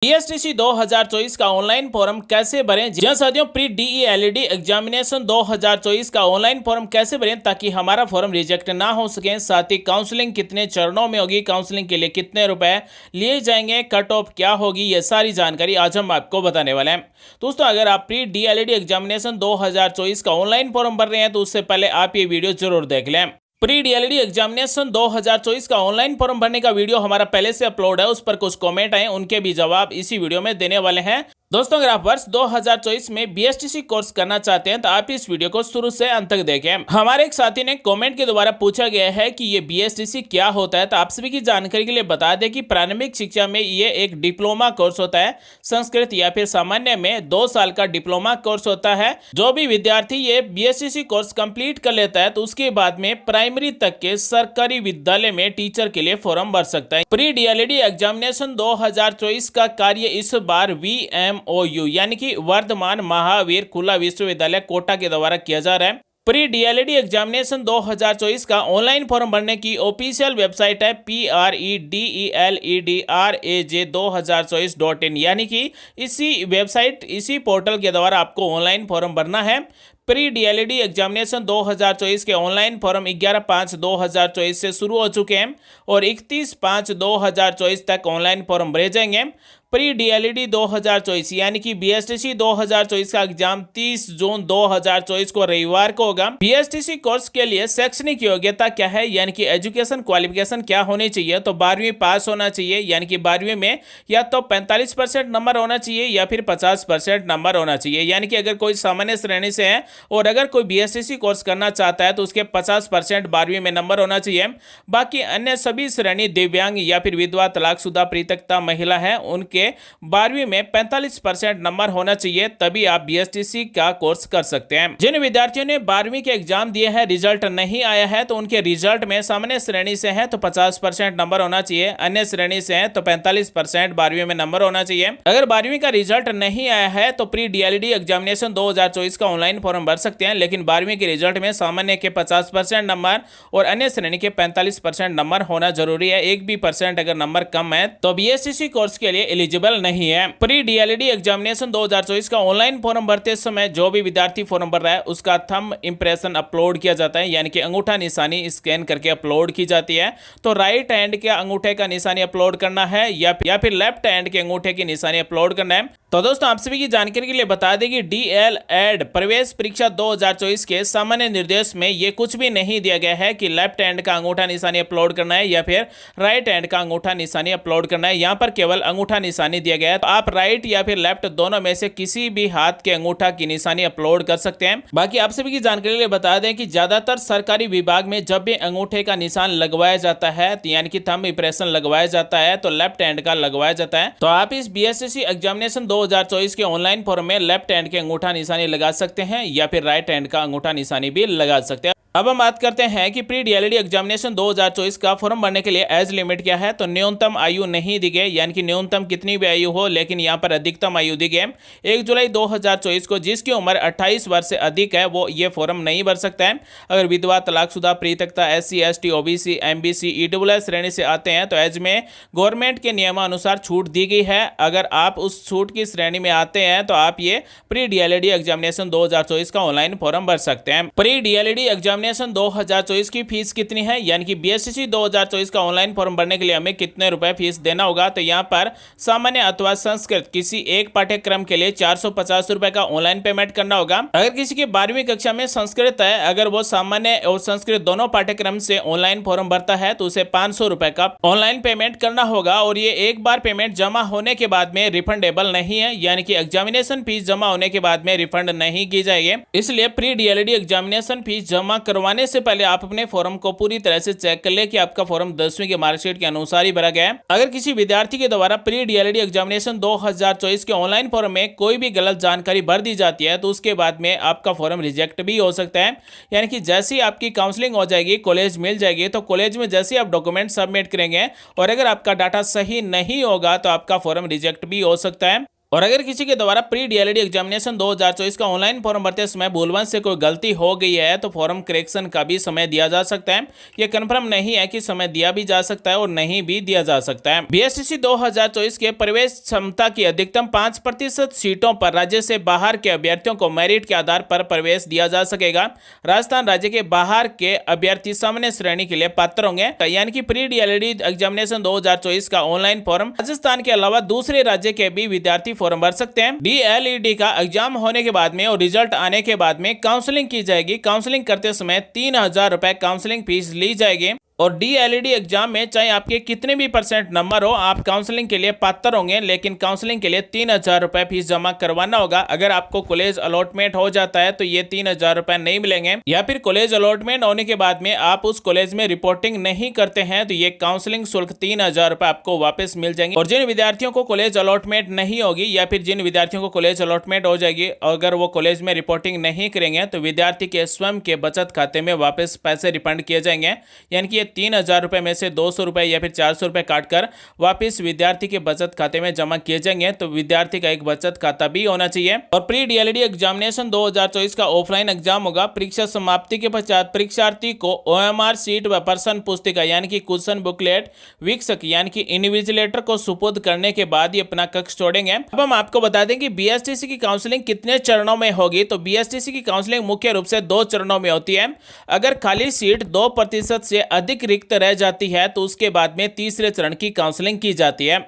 BSTC 2024 का online form कैसे भरें? जी हाँ साथियों, प्री डीईएलईडी एग्जामिनेशन 2024 का ऑनलाइन फॉर्म कैसे भरें ताकि हमारा फॉर्म रिजेक्ट ना हो सके। साथ ही काउंसलिंग कितने चरणों में होगी, काउंसलिंग के लिए कितने रुपए लिए जाएंगे, कट ऑफ क्या होगी, ये सारी जानकारी आज हम आपको बताने वाले हैं। दोस्तों, अगर आप प्री डीईएलईडी एग्जामिनेशन 2024 का ऑनलाइन फॉर्म भर रहे हैं तो उससे पहले आप ये वीडियो जरूर देख लें। प्री डीएलईडी एग्जामिनेशन 2024 का ऑनलाइन फॉर्म भरने का वीडियो हमारा पहले से अपलोड है, उस पर कुछ कमेंट आए, उनके भी जवाब इसी वीडियो में देने वाले हैं। दोस्तों, अगर आप वर्ष 2024 में बीएसटीसी कोर्स करना चाहते हैं तो आप इस वीडियो को शुरू से अंत तक देखें। हमारे एक साथी ने कमेंट के द्वारा पूछा गया है कि ये बीएसटीसी क्या होता है, तो आप सभी की जानकारी के लिए बता दें कि प्रारंभिक शिक्षा में ये एक डिप्लोमा कोर्स होता है। संस्कृत या फिर सामान्य में 2 साल का डिप्लोमा कोर्स होता है। जो भी विद्यार्थी ये बीएसटीसी कोर्स कंप्लीट कर लेता है तो उसके बाद में प्राइमरी तक के सरकारी विद्यालय में टीचर के लिए फॉर्म भर सकता है। प्री डीएलईडी एग्जामिनेशन 2024 का कार्य इस बार VMOU यानी कि वर्धमान महावीर खुला विश्वविद्यालय कोटा के द्वारा किया जा रहा है। प्री डीएलईडी एग्जामिनेशन 2024 का ऑनलाइन फॉर्म भरने की ऑफिशियल वेबसाइट है predelraj2024.in, यानी कि इसी वेबसाइट, इसी पोर्टल के द्वारा आपको ऑनलाइन फॉर्म भरना है। प्री डीएलईडी एग्जामिनेशन 2024 के ऑनलाइन फॉर्म 11/5/2024 से शुरू हो चुके हैं और 31/5/2024 तक ऑनलाइन फॉर्म भरे जाएंगे। प्री डीएलईडी 2024 यानी कि बीएसटीसी 2024 का एग्जाम 30 जून 2024 को रविवार को होगा। बीएसटीसी कोर्स के लिए शैक्षणिक योग्यता क्या है, यानी कि एजुकेशन क्वालिफिकेशन क्या होनी चाहिए, तो 12वीं पास होना चाहिए, यानी कि 12वीं में या तो 45% नंबर होना चाहिए या फिर 50% नंबर होना चाहिए। यानी कि अगर कोई सामान्य श्रेणी से है और अगर कोई बीएसटीसी कोर्स करना चाहता है तो उसके 50% 12वीं में नंबर होना चाहिए। बाकी अन्य सभी श्रेणी, दिव्यांग या फिर विधवा, तलाकशुदा, परित्यक्ता महिला है, उनके 12वीं में 45% नंबर होना चाहिए, तभी आप बीएसटीसी का कोर्स कर सकते हैं। जिन विद्यार्थियों ने 12वीं के एग्जाम दिए हैं, रिजल्ट नहीं आया है, तो उनके रिजल्ट में सामान्य श्रेणी से है तो 50% नंबर होना चाहिए, अन्य श्रेणी से है तो 45% 12वीं में नंबर होना चाहिए। अगर 12वीं का रिजल्ट नहीं आया है तो प्री डीएलईडी एग्जामिनेशन 2024 का ऑनलाइन फॉर्म भर सकते हैं, लेकिन 12वीं के रिजल्ट में सामान्य के 50% नंबर और अन्य श्रेणी के 45% नंबर होना जरूरी है। एक भी परसेंट अगर नंबर कम है तो बीएसटीसी कोर्स के लिए एलिजिबल नहीं है। प्री डीएलईडी एग्जामिनेशन 2024 का ऑनलाइन फॉर्म भरते समय जो भी विद्यार्थी फॉर्म भर रहा है उसका थंब इंप्रेशन अपलोड किया जाता है, यानी कि अंगूठा निशानी स्कैन करके अपलोड की जाती है। तो राइट हैंड के अंगूठे का निशानी अपलोड करना है या फिर लेफ्ट हैंड के अंगूठे की निशानी अपलोड करना है। तो दोस्तों, आप सभी की जानकारी के लिए बता दें कि डीएलएड प्रवेश परीक्षा 2024 के सामान्य निर्देश में ये कुछ भी नहीं दिया गया है कि लेफ्ट हैंड का अंगूठा निशानी अपलोड करना है या फिर राइट हैंड का अंगूठा निशानी अपलोड करना है। यहाँ पर केवल अंगूठा निशानी दिया गया है, तो आप राइट या फिर लेफ्ट दोनों में से किसी भी हाथ के अंगूठा की निशानी अपलोड कर सकते हैं। बाकी आप सभी की जानकारी के लिए बता दें कि ज्यादातर सरकारी विभाग में जब भी अंगूठे का निशान लगवाया जाता है, यानी कि थंब इंप्रेशन लगवाया जाता है, तो लेफ्ट हैंड का लगवाया जाता है। तो आप इस बीएसटीसी एग्जामिनेशन 2024 के ऑनलाइन फॉर्म में लेफ्ट हैंड के अंगूठा निशानी लगा सकते हैं या फिर राइट हैंड का अंगूठा निशानी भी लगा सकते हैं। अब हम बात करते हैं कि प्री डीएलईडी एग्जामिनेशन 2024 का फॉर्म भरने के लिए एज लिमिट क्या है। तो न्यूनतम आयु नहीं दी गई, यानी कि न्यूनतम कितनी भी आयु हो, लेकिन यहाँ पर अधिकतम आयु दी गई। 1 जुलाई 2024 को जिसकी उम्र 28 वर्ष से अधिक है वो ये फॉर्म नहीं भर सकता है। अगर विधवा, तलाकशुदा, परित्यक्ता, SC ST OBC MBC EWS श्रेणी से आते हैं तो एज में गवर्नमेंट के नियमानुसार छूट दी गई है। अगर आप उस छूट की श्रेणी में आते हैं तो आप ये प्री डीएलईडी एग्जामिनेशन 2024 का ऑनलाइन फॉर्म भर सकते हैं। प्री डीएलईडी एग्जामिनेशन 2024 की फीस कितनी है, यानी कि बीएसटीसी 2024 का ऑनलाइन फॉर्म भरने के लिए हमें कितने रुपए फीस देना होगा। तो यहाँ पर सामान्य अथवा संस्कृत किसी एक पाठ्यक्रम के लिए 450 रुपए का ऑनलाइन पेमेंट करना होगा। अगर किसी की 12वीं कक्षा में संस्कृत है, अगर वो सामान्य और संस्कृत दोनों पाठ्यक्रम से ऑनलाइन फॉर्म भरता है तो उसे 500 रुपए का ऑनलाइन पेमेंट करना होगा और ये एक बार पेमेंट जमा होने के बाद में रिफंडेबल नहीं है, यानी कि एग्जामिनेशन फीस जमा होने के बाद में रिफंड नहीं की जाएगी। इसलिए प्री डीएलईडी एग्जामिनेशन फीस जमा करवाने से पहले आप अपने फॉर्म को पूरी तरह से चेक कर ले कि आपका फॉर्म 10वीं के मार्कशीट के अनुसार ही भरा गया है। अगर किसी विद्यार्थी के द्वारा प्री डीएलईडी एग्जामिनेशन 2024 के ऑनलाइन फॉर्म में कोई भी गलत जानकारी भर दी जाती है तो उसके बाद में आपका फॉर्म रिजेक्ट भी हो सकता है। यानी कि जैसे ही आपकी काउंसलिंग हो जाएगी, कॉलेज मिल जाएगी, तो कॉलेज में जैसे ही आप डॉक्यूमेंट सबमिट करेंगे और अगर आपका डाटा सही नहीं होगा तो आपका फॉर्म रिजेक्ट भी हो सकता है। और अगर किसी के द्वारा प्री डीएलईडी एग्जामिनेशन 2024 का ऑनलाइन फॉर्म भरते समय भूलवश से कोई गलती हो गई है तो फॉर्म करेक्शन का भी समय दिया जा सकता है। ये कंफर्म नहीं है कि समय दिया भी जा सकता है और नहीं भी दिया जा सकता है। बीएसटीसी 2024 के प्रवेश क्षमता की अधिकतम 5% सीटों पर राज्य से बाहर के अभ्यर्थियों को मेरिट के आधार पर प्रवेश दिया जा सकेगा। राजस्थान राज्य के बाहर के अभ्यर्थी सामान्य श्रेणी के लिए पात्र होंगे, यानी कि प्री डीएलईडी एग्जामिनेशन 2024 का ऑनलाइन फॉर्म राजस्थान के अलावा दूसरे राज्य के भी विद्यार्थी फॉर्म भर सकते हैं। डीएलईडी का एग्जाम होने के बाद में और रिजल्ट आने के बाद में काउंसलिंग की जाएगी। काउंसलिंग करते समय 3000 रुपए काउंसलिंग फीस ली जाएगी। और डीएलईडी एग्जाम में चाहे आपके कितने भी परसेंट नंबर हो, आप काउंसलिंग के लिए पात्र होंगे, लेकिन काउंसलिंग के लिए 3000 रुपए फीस जमा करवाना होगा। अगर आपको कॉलेज अलॉटमेंट हो जाता है तो ये 3000 रुपए नहीं मिलेंगे, या फिर कॉलेज अलॉटमेंट होने के बाद में आप उस कॉलेज में रिपोर्टिंग नहीं करते हैं तो ये काउंसलिंग शुल्क 3000 रुपए आपको वापस मिल जाएंगे। और जिन विद्यार्थियों को कॉलेज अलॉटमेंट नहीं होगी या फिर जिन विद्यार्थियों को कॉलेज अलॉटमेंट हो जाएगी, अगर वो कॉलेज में रिपोर्टिंग नहीं करेंगे तो विद्यार्थी के स्वयं के बचत खाते में वापस पैसे रिफंड किए जाएंगे। यानी कि ये 3000 रुपए में से 200 रुपए या फिर 400 रुपए काटकर वापस विद्यार्थी के बचत खाते में जमा किए जाएंगे। तो विद्यार्थी का एक बचत खाता भी होना चाहिए। और प्री डीएलईडी एग्जामिनेशन 2024 का ऑफलाइन एग्जाम होगा। परीक्षा समाप्ति के पश्चात परीक्षार्थी को ओएमआर सीट व प्रश्न पुस्तिका यानी कि क्वेश्चन बुकलेट वीक्षक यानी कि इन्विजिलेटर को सुपुर्द करने के बाद ही अपना कक्ष छोड़ेंगे। अब हम आपको बता दें कि बीएसटीसी की काउंसलिंग कितने चरणों में होगी। तो बीएसटीसी की काउंसलिंग मुख्य रूप से 2 चरणों में होती है। अगर खाली सीट 2% से अधिक रिक्त रह जाती है तो उसके बाद में तीसरे चरण की काउंसलिंग की जाती है।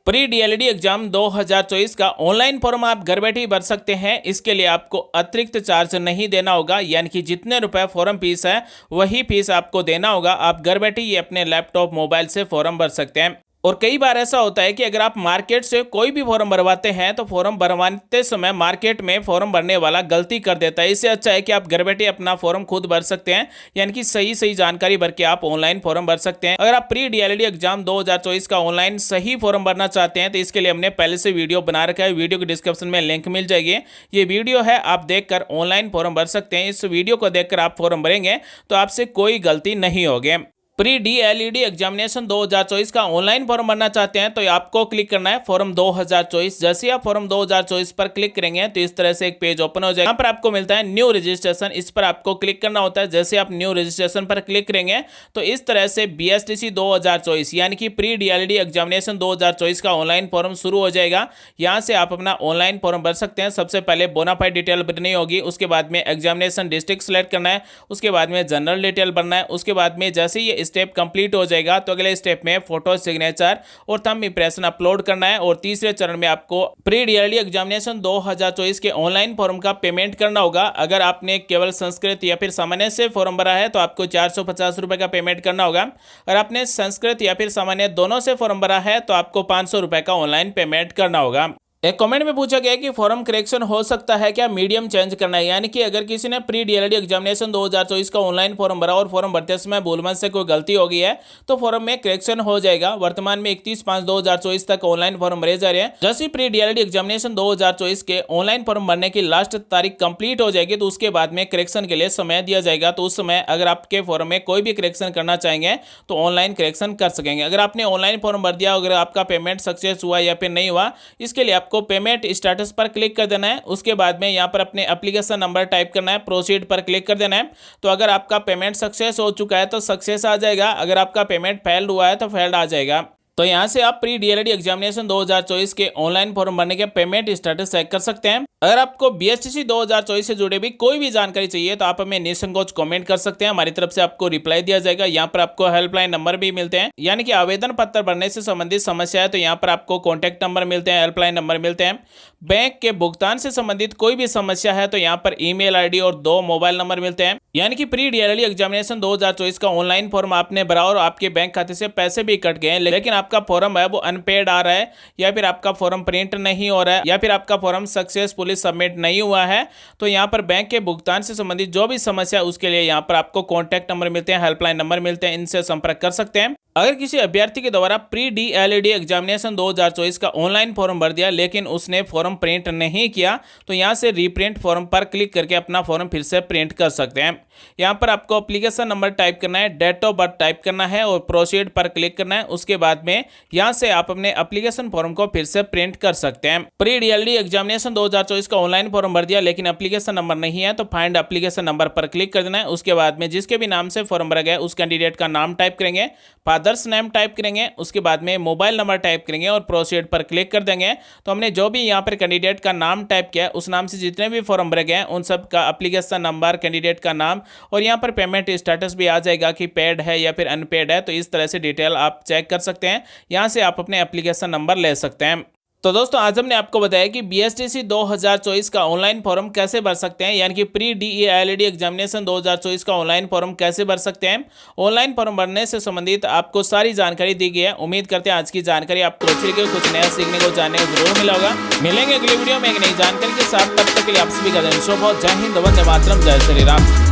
प्री डीएलईडी एग्जाम 2024 का ऑनलाइन फॉर्म आप घर बैठे ही भर सकते हैं। इसके लिए आपको अतिरिक्त चार्ज नहीं देना होगा, यानी कि जितने रुपए फॉर्म फीस है वही फीस आपको देना होगा। आप घर बैठे ही अपने लैपटॉप मोबाइल से फॉर्म भर सकते हैं। और कई बार ऐसा होता है कि अगर आप मार्केट से कोई भी फॉर्म भरवाते हैं तो फॉर्म भरवाते समय मार्केट में फॉर्म भरने वाला गलती कर देता है। इससे अच्छा है कि आप घर बैठे अपना फॉर्म खुद भर सकते हैं, यानी कि सही जानकारी भर के आप ऑनलाइन फॉर्म भर सकते हैं। अगर आप प्री डीएलईडी एग्जाम 2024 का ऑनलाइन सही फॉर्म भरना चाहते हैं तो इसके लिए हमने पहले से वीडियो बना रखा है। वीडियो के डिस्क्रिप्शन में लिंक मिल जाएगी। ये वीडियो है, आप देखकर ऑनलाइन फॉर्म भर सकते हैं। इस वीडियो को देखकर आप फॉर्म भरेंगे तो आपसे कोई गलती नहीं होगी। प्री डीएलईडी एग्जामिनेशन 2024 का ऑनलाइन फॉर्म भरना चाहते हैं तो आपको क्लिक करना है फॉर्म 2024। जैसे आप फॉर्म 2024 पर क्लिक करेंगे तो इस तरह से एक पेज ओपन हो जाएगा। यहाँ पर आपको मिलता है न्यू रजिस्ट्रेशन, इस पर आपको क्लिक करना होता है। जैसे आप न्यू रजिस्ट्रेशन पर क्लिक करेंगे तो इस तरह से बीएसटीसी 2024 यानी कि प्री डीएलईडी एग्जामिनेशन 2024 का ऑनलाइन फॉर्म शुरू हो जाएगा। यहाँ से आप अपना ऑनलाइन फॉर्म भर सकते हैं। सबसे पहले बोनाफाइड डिटेल भरनी होगी, उसके बाद में एग्जामिनेशन डिस्ट्रिक्ट सेलेक्ट करना है, उसके बाद में जनरल डिटेल भरना है। उसके बाद में जैसे ये स्टेप कंप्लीट हो जाएगा तो अगले स्टेप में फोटो, सिग्नेचर और थंब इंप्रेशन अपलोड करना है। और तीसरे चरण में आपको प्री डीएलईडी एग्जामिनेशन 2024 के ऑनलाइन फॉर्म का पेमेंट करना होगा। अगर आपने केवल संस्कृत या फिर सामान्य से फॉर्म भरा है तो आपको 450 रुपए का पेमेंट करना होगा। अगर आपने संस्कृत या फिर सामान्य दोनों से फॉर्म भरा है तो आपको 500 रुपए का ऑनलाइन पेमेंट करना होगा। एक कमेंट में पूछा गया कि फॉर्म करेक्शन हो सकता है क्या, मीडियम चेंज करना है, यानी कि अगर किसी ने प्री डीएलईडी एग्जामिनेशन 2024 का ऑनलाइन फॉर्म भरा और फॉर्म भरते समय भूलवश से कोई गलती हो गई है तो फॉर्म में करेक्शन हो जाएगा। वर्तमान में 31/5/2024 तक ऑनलाइन फॉर्म भरे जा रहे हैं। जैसे प्री डीएलईडी एग्जामिनेशन 2024 के ऑनलाइन फॉर्म भरने की लास्ट तारीख कंप्लीट हो जाएगी तो उसके बाद में करेक्शन के लिए समय दिया जाएगा। तो उस समय अगर आपके फॉर्म में कोई भी करेक्शन करना चाहेंगे तो ऑनलाइन करेक्शन कर सकेंगे। अगर आपने ऑनलाइन फॉर्म भर दिया, अगर आपका पेमेंट सक्सेस हुआ या फिर नहीं हुआ, इसके लिए आपको पेमेंट स्टेटस पर क्लिक कर देना है। उसके बाद में यहां पर अपने एप्लीकेशन नंबर टाइप करना है, प्रोसीड पर क्लिक कर देना है। तो अगर आपका पेमेंट सक्सेस हो चुका है तो सक्सेस आ जाएगा, अगर आपका पेमेंट फेल्ड हुआ है तो फेल्ड आ जाएगा। तो यहां से आप प्री डीएलईडी एग्जामिनेशन 2024 के ऑनलाइन फॉर्म भरने के पेमेंट स्टेटस चेक कर सकते हैं। अगर आपको बीएसटीसी 2024 से जुड़े भी कोई भी जानकारी चाहिए तो आप हमें निसंकोच कमेंट कर सकते हैं, हमारी तरफ से आपको रिप्लाई दिया जाएगा। यहाँ पर आपको हेल्पलाइन नंबर भी मिलते हैं, यानी कि आवेदन पत्र भरने से संबंधित समस्या है तो यहाँ पर आपको कॉन्टैक्ट नंबर मिलते हैं, हेल्पलाइन नंबर मिलते हैं। बैंक के भुगतान से संबंधित कोई भी समस्या है तो यहाँ पर ईमेल आईडी और 2 मोबाइल नंबर मिलते हैं। यानी कि प्री डीएलईडी एग्जामिनेशन 2024 का ऑनलाइन फॉर्म आपने भरा और आपके बैंक खाते से पैसे भी कट गए, लेकिन आपका फॉर्म है वो अनपेड आ रहा है, या फिर आपका फॉर्म प्रिंट नहीं हो रहा है, या फिर आपका फॉर्म सक्सेसफुली सबमिट नहीं हुआ है, तो यहाँ पर बैंक के भुगतान से संबंधित जो भी समस्या है उसके लिए यहाँ पर आपको कॉन्टैक्ट नंबर मिलते हैं, हेल्पलाइन नंबर मिलते हैं, इनसे संपर्क कर सकते हैं। अगर किसी अभ्यर्थी के द्वारा प्री डीएलईडी एग्जामिनेशन 2024 का ऑनलाइन फॉर्म भर दिया लेकिन उसने फॉर्म प्रिंट नहीं किया, तो यहाँ से रीप्रिंट फॉर्म पर क्लिक करके अपना फॉर्म फिर से प्रिंट कर सकते हैं। यहाँ पर आपको एप्लीकेशन नंबर टाइप करना है, डेट ऑफ बर्थ टाइप करना है और प्रोसीड पर क्लिक करना है। उसके बाद में यहाँ से आप अपने एप्लीकेशन फॉर्म को फिर से प्रिंट कर सकते हैं। प्री डीएलईडी एग्जामिनेशन 2024 का ऑनलाइन फॉर्म भर दिया लेकिन एप्लीकेशन नंबर नहीं है, तो फाइंड एप्लीकेशन नंबर पर क्लिक कर देना है। उसके बाद में जिसके भी नाम से फॉर्म भरा गया उस कैंडिडेट का नाम टाइप करेंगे, फादर्स नेम टाइप करेंगे, उसके बाद में मोबाइल नंबर टाइप करेंगे और प्रोसीड पर क्लिक कर देंगे। तो हमने जो भी यहाँ पर कैंडिडेट का नाम टाइप किया उस नाम से जितने भी फॉर्म भरे गए उन सब का एप्लीकेशन नंबर, कैंडिडेट का नाम और यहाँ पर पेमेंट स्टेटस भी आ जाएगा कि पेड है या फिर अनपेड है। तो इस तरह से डिटेल आप चेक कर सकते हैं। यहाँ से आप अपने एप्लीकेशन नंबर ले सकते हैं। तो दोस्तों आज हमने आपको बताया कि बीएसटीसी 2024 का ऑनलाइन फॉर्म कैसे भर सकते हैं, यानी कि प्री डीएलईडी एग्जामिनेशन 2024 का ऑनलाइन फॉर्म कैसे भर सकते हैं। ऑनलाइन फॉर्म भरने से संबंधित आपको सारी जानकारी दी गई है। उम्मीद करते हैं आज की जानकारी आपको अच्छी लगी, कुछ नया सीखने को जानने को जरूर मिला होगा। मिलेंगे अगली वीडियो में एक नई जानकारी के साथ, तब तक के लिए आप सभी का दिन शुभ हो। जय हिंद, वंदे मातरम, जय श्री राम।